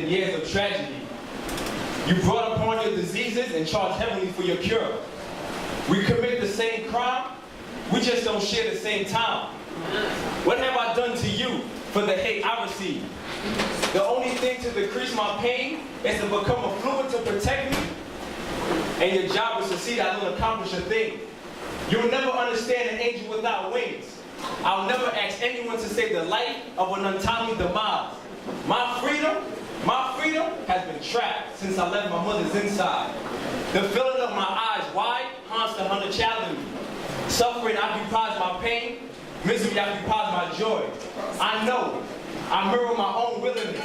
and years of tragedy. You brought upon your diseases and charged heavily for your cure. We commit the same crime, we just don't share the same time. What have I done to you for the hate I receive? The only thing to decrease my pain is to become a fluid to protect me. And your job is to see that I don't accomplish a thing. You'll never understand an angel without wings. I'll never ask anyone to save the life of an untimely demise. My freedom has been trapped since I left my mother's inside. The feeling of my eyes wide haunts the hunter child in me. Suffering occupies my pain, misery occupies my joy. I know, I mirror my own willingness.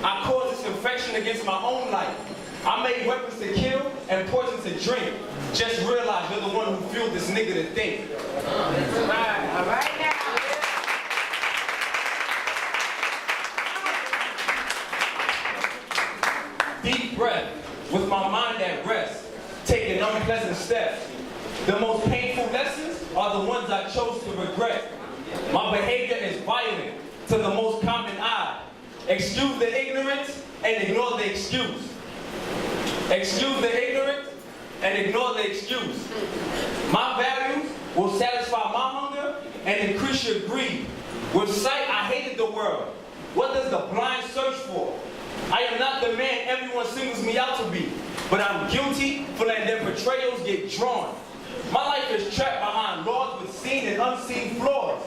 I cause this infection against my own life. I made weapons to kill and poison to drink. Just realize you're the one who fueled this nigga to think. All right now. Deep breath, with my mind at rest, taking unpleasant steps. The most painful lessons are the ones I chose to regret. My behavior is violent to the most common eye. Excuse the ignorance and ignore the excuse. Excuse the ignorance and ignore the excuse. My values will satisfy my hunger and increase your greed. With sight, I hated the world. What does the blind search for? I am not the man everyone singles me out to be, but I'm guilty for letting their portrayals get drawn. My life is trapped behind laws with seen and unseen flaws.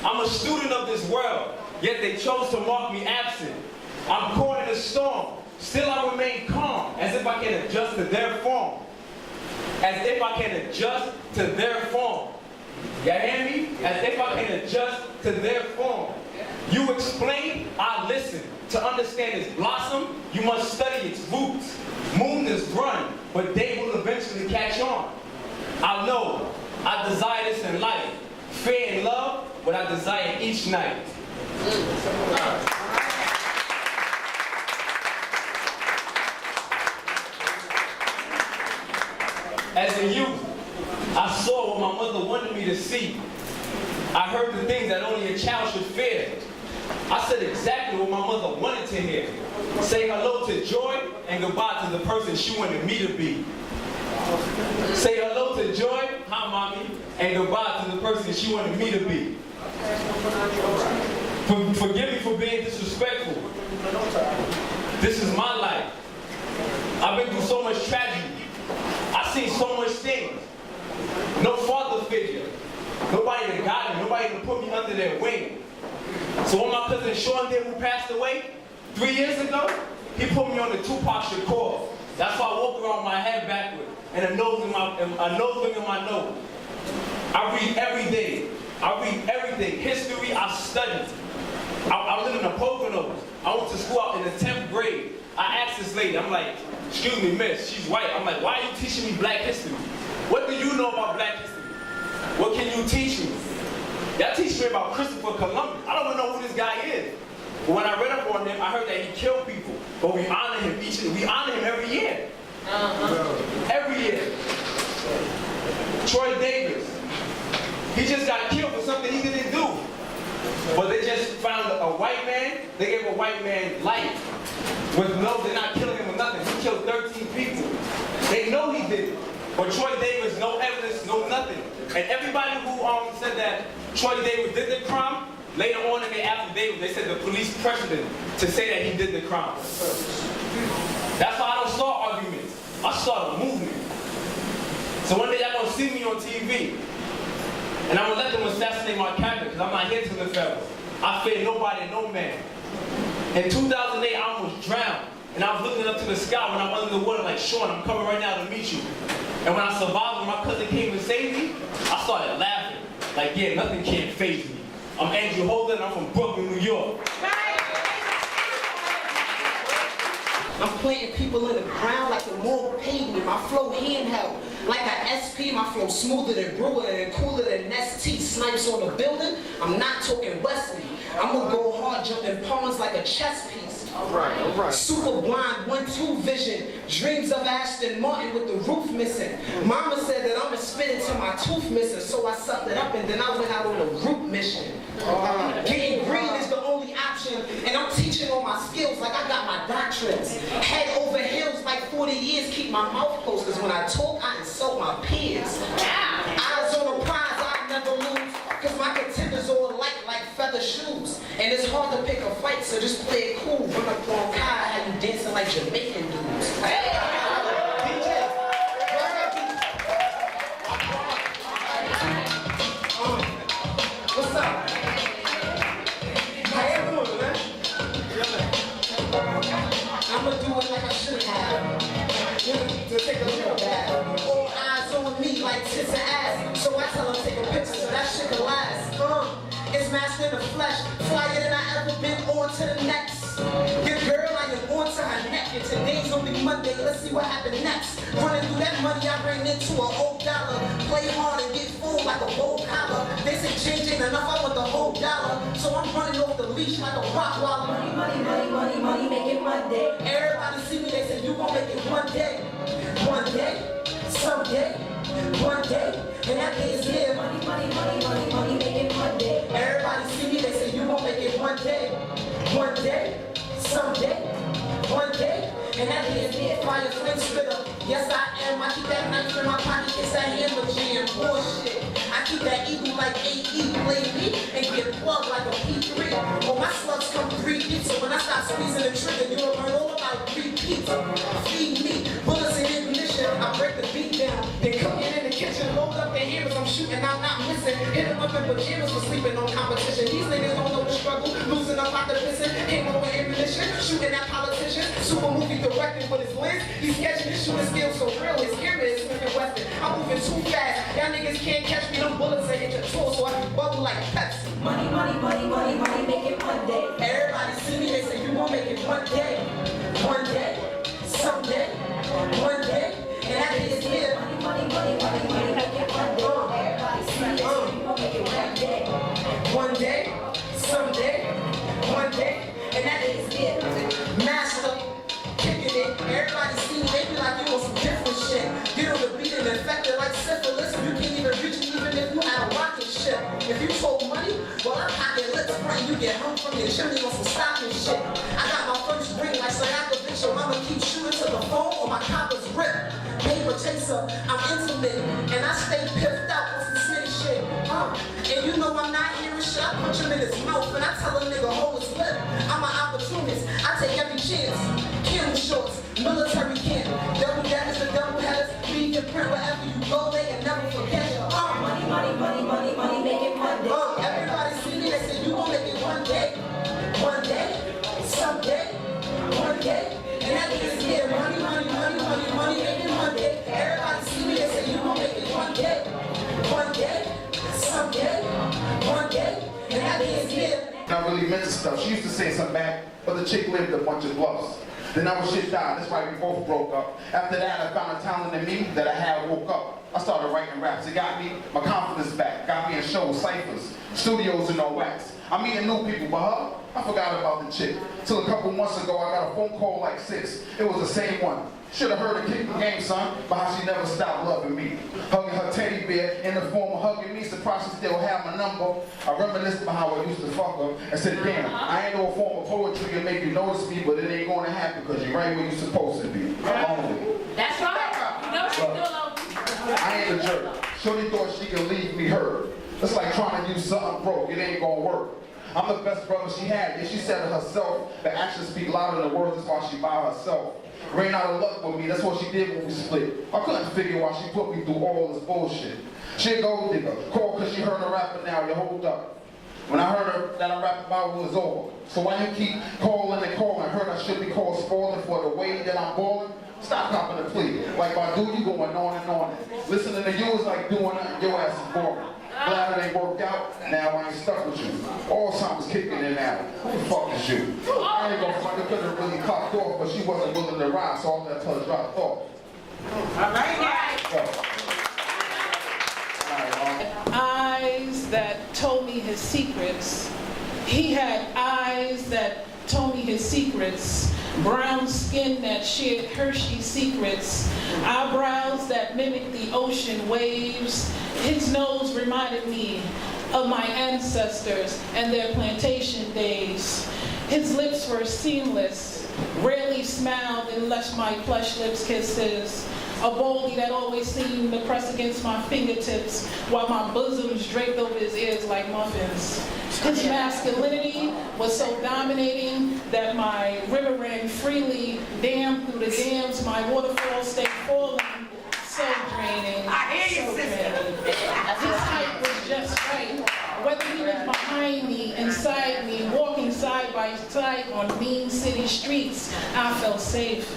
I'm a student of this world, yet they chose to mark me absent. I'm caught in a storm, still I remain calm, as if I can adjust to their form. As if I can adjust to their form. You hear me? As if I can adjust to their form. You explain, I listen. To understand its blossom, you must study its roots. Moon is run, but they will eventually catch on. I know, I desire this in life. Fear and love, what I desire each night. As a youth, I saw what my mother wanted me to see. I heard the things that only a child should fear. I said exactly what my mother wanted to hear. Say hello to joy and goodbye to the person she wanted me to be. Say hello to joy, hi mommy, and goodbye to the person she wanted me to be. Forgive me for being disrespectful. This is my life. I've been through so much tragedy. I've seen so much things. No father figure. Nobody to guide me, nobody to put me under their wing. So when my cousin Sean did, who passed away 3 years ago, he put me on the Tupac Shakur. That's why I walk around with my head backward and a nose ring in my nose. I read every day. I read everything. History, I study. I live in the Poconos. I went to school out in the 10th grade. I asked this lady, I'm like, excuse me, miss, she's white. I'm like, why are you teaching me black history? What do you know about black history? What can you teach me? Y'all teach me about Christopher Columbus. I don't even know who this guy is. But when I read up on him, I heard that he killed people. But we honor him we honor him every year. Every year. Troy Davis. He just got killed for something he didn't do. But they just found a white man, they gave a white man life. They're not killing him with nothing. He killed 13 people. They know he did it. But Troy Davis, no evidence, no nothing. And everybody who said that Troy Davis did the crime, later on in the affidavit, they said the police pressured him to say that he did the crime. That's why I don't start arguments. I start a movement. So one day y'all gonna see me on TV, and I'm gonna let them assassinate my character, because I'm not here to live forever. I fear nobody and no man. In 2008, I almost drowned, and I was looking up to the sky when I'm under the water like, Sean, I'm coming right now to meet you. And when I survived, when my cousin came and saved me, I started laughing. Like, yeah, nothing can faze me. I'm Andrew Holden, and I'm from Brooklyn, New York. I'm planting people in the ground like the more pavement. My flow handheld like an SP. My flow smoother than Brewer and cooler than ST. Snipes on the building. I'm not talking Wesley. I'm gonna go hard jumping pawns like a chess piece. All right. Super blind, 1-2 vision. Dreams of Ashton Martin with the roof missing. Mama said that I'ma spin until my tooth missing. So I sucked it up and then I went out on a group mission. Getting green is the only option. option, and I'm teaching all my skills like I got my doctorates. Head over heels like 40 years, keep my mouth closed, because when I talk, I insult my peers. Eyes on the prize, I never lose, because my contenders all alike like feather shoes. And it's hard to pick a fight, so just play it cool. Run up on Kai, how you dancing like Jamaican dudes. Hey! What's up? How you doing, man? I'ma do it like I should have. To take a little bath. All eyes on me like tits and ass. So I tell them take a picture so that shit can last. It's master in the flesh, flyer than I ever been on to the next. Your girl, I am on to her neck. And today's gonna be Monday, let's see what happens next. Running through that money, I bring into an old dollar. Play hard and get full like a bowl collar. They say change ain't enough, I want the whole dollar. So I'm running off the leash like a rock waller. Money, money, money, money, money, make it Monday. Everybody see me, they say you gon' make it one day. One day, someday, one day. And that day is here. Money, money, money, money, money, make it Monday. Everybody see me, they say you gon' make it one day. One day, someday, one day. And that day is here. Fire flame spitter. Yes, I am. I keep that knife in my pocket. It's that hammer jam. Bullshit. I keep that eagle like AE. Play me and get plugged like a P3. Well, my slugs come 3 deep. So when I stop squeezing the trigger, you'll learn all about repeats. Feed me. Bullets and ignition. I break the beat down. Then cooking in the kitchen. Load up the hammers. I'm shooting. I'm not missing. Hit them up in pajamas for sleeping on competition. These niggas don't know the struggle. Losing up out the pissin'. Came over ammunition. Shooting at politicians. Super movie directing with his lens. He's sketching his shooting skills so real. His camera is Smith & Wesson. I'm moving too fast. Y'all niggas can't catch me. Them bullets are hit your toe, so I can bubble like Pepsi. Money, money, money, money, money, make it Monday. Everybody see me, they say you gon' make it one day. One day, someday, one day. And that day is here. Money, money, money, money, money, make it Monday. Everybody see me, they say you gon' make it one day. One day, someday, one day. And that day is here. Master, kicking it. Everybody see me, they be like you on some different shit. Get on the beat and infected like syphilis. You can't even reach me even if you had a rocket ship. If you told money, well I'm pocket lips, right? You get hung from your chimney on some stocking shit. I got my first ring like Sayaka Your mama keep shooting to the phone or my coppers rip. Paper chaser, I'm intimate, and I stay piffed out with some snake shit. And you know I'm not hearing shit. I punch him in his mouth and I tell a nigga hold his lip. I'm an opportunist, I take every chance. Keno shorts, military camp. Double daggers and double headers. Leave your print wherever you go, they can never forget you. Money, money, money, money, money, make it Monday. Everybody see me, they say you gon' make it one day. One day, someday, one day. And that is here. Money, money, money, money, money, make it Monday. Everybody see me, they say you gon' make it one day. One day, someday, one day. And that is here. Not really meant to stuff. She used to say something back, but the chick lived a bunch of bluffs. Then our shit died, that's why we both broke up. After that, I found a talent in me that I had woke up. I started writing raps. It got me my confidence back. Got me in shows, ciphers, studios and no wax. I'm meeting new people, but her, I forgot about the chick. Till a couple months ago, I got a phone call like 6. It was the same one. Should've heard her kick the game, son, but how she never stopped loving me. Hugging her teddy bear in the form of hugging me, surprised she still had my number. I reminisced about how I used to fuck her and said, damn, I ain't no form of poetry to make you notice me, but it ain't gonna happen because you're right where you're supposed to be. Only. That's right. You know she's still on. I ain't a jerk. Shorty thought she could leave me hurt. It's like trying to use something broke, it ain't gonna work. I'm the best brother she had, yet she said it herself. The actions speak louder than the words, that's why she by herself. Ran out of luck with me, that's what she did when we split. I couldn't figure why she put me through all this bullshit. She a gold digger, called cause she heard a rapper now, you hold up. When I heard her that I rap about was over. So why you keep calling and calling? Heard I should be called spoiling for the way that I'm balling? Stop copping the plea. Like my dude, you going on and on. Listening to you is like doing nothing, your ass is boring. Glad it ain't worked out, now I ain't stuck with you. Alzheimer's kicking in now. Who the fuck is you? I ain't gonna front, it could've really cocked off, but she wasn't willing to ride, so I'll let her drop off. All right, Eyes that told me his secrets. He had eyes that told me his secrets. Brown skin that shared Hershey secrets. Eyebrows that mimicked the ocean waves. His nose reminded me of my ancestors and their plantation days. His lips were seamless, rarely smiled unless my plush lips kissed his. A baldy that always seemed to press against my fingertips while my bosoms draped over his ears like muffins. His masculinity was so dominating that my river ran freely, dammed through the dams, my waterfalls stayed falling, so draining. I hear you, so sister. draining. His height was just right. Whether he was behind me, inside me, walking side by side on mean city streets, I felt safe.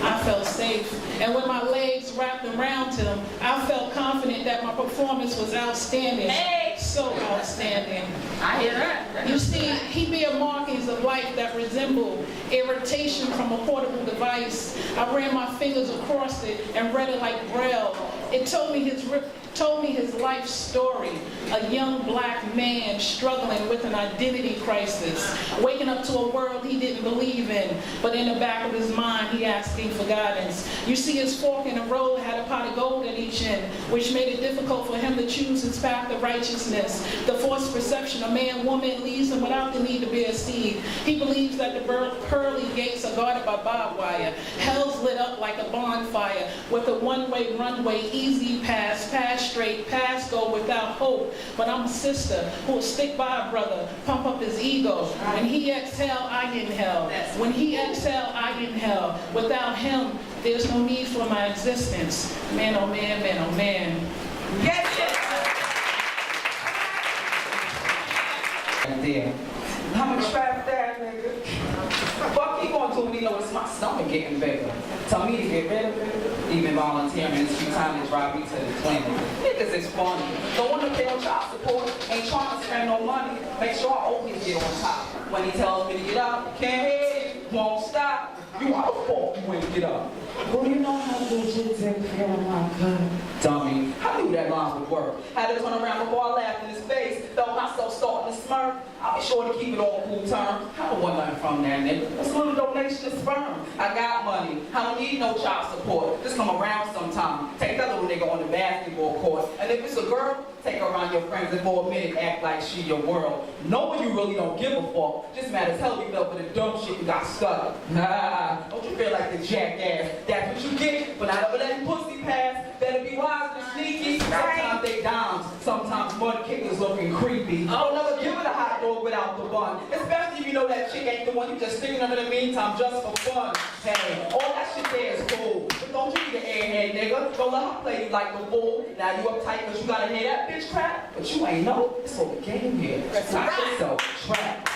I felt safe. And when my legs wrapped around him, I felt confident that my performance was outstanding. So outstanding. I hear that. You see, he bear markings of life that resemble irritation from a portable device. I ran my fingers across it and read it like Braille. It told me his life story, a young black man struggling with an identity crisis, waking up to a world he didn't believe in, but in the back of his mind, he asking for guidance. You see, his fork in the road had a pot of gold at each end, which made it difficult for him to choose his path of righteousness. The false perception of man, woman leaves him without the need to bear seed. He believes that the pearly gates are guarded by barbed wire. Hell's lit up like a bonfire with a one-way runway, easy pass straight, pass go without hope. But I'm a sister who will stick by a brother, pump up his ego. When he exhale, I inhale. When he exhale, I inhale. Without him, there's no need for my existence. Man, oh man, man, oh man. Yes, yes. There. I'm a trap that nigga. Fuck he gonna do when he notice my stomach getting bigger. Tell me to get rid of it. Even volunteering in this free time to drive me to the clinic. Niggas is funny. Don't wanna pay on child support. Ain't trying to spend no money. Make sure I always get on top. When he tells me to get up, can't hear it, won't stop. You are the fault you ain't get up. Well, you know how legit take care of my gun. Dummy, I knew that line would work. Had to turn around before I laughed in his face. Felt myself starting to smirk. I'll be sure to keep it on cool term. I don't want nothing from that nigga. It's a little donation of sperm. I got money. I don't need no child support. Just come around sometime. Take that little nigga on the basketball court. And if it's a girl, take her around your friends and for a minute act like she your world. Knowing you really don't give a fuck. Just mad as hell you fell for the dumb shit you got stuck. Nah, don't you feel like the jackass? That's what you get for not ever letting pussy pass. Better be wise and sneaky. Sometimes they dimes. Sometimes mud kickers looking creepy. Don't never give it a hot dog without the bun. Especially if you know that chick ain't the one you just sticking under the meantime just for fun. Hey, all that shit there is cool. But don't you be the airhead nigga. Don't let her play you like the fool. Now you uptight because you gotta hear that bitch crap. But you ain't know. It's all the game here. Knock yourself. Trap.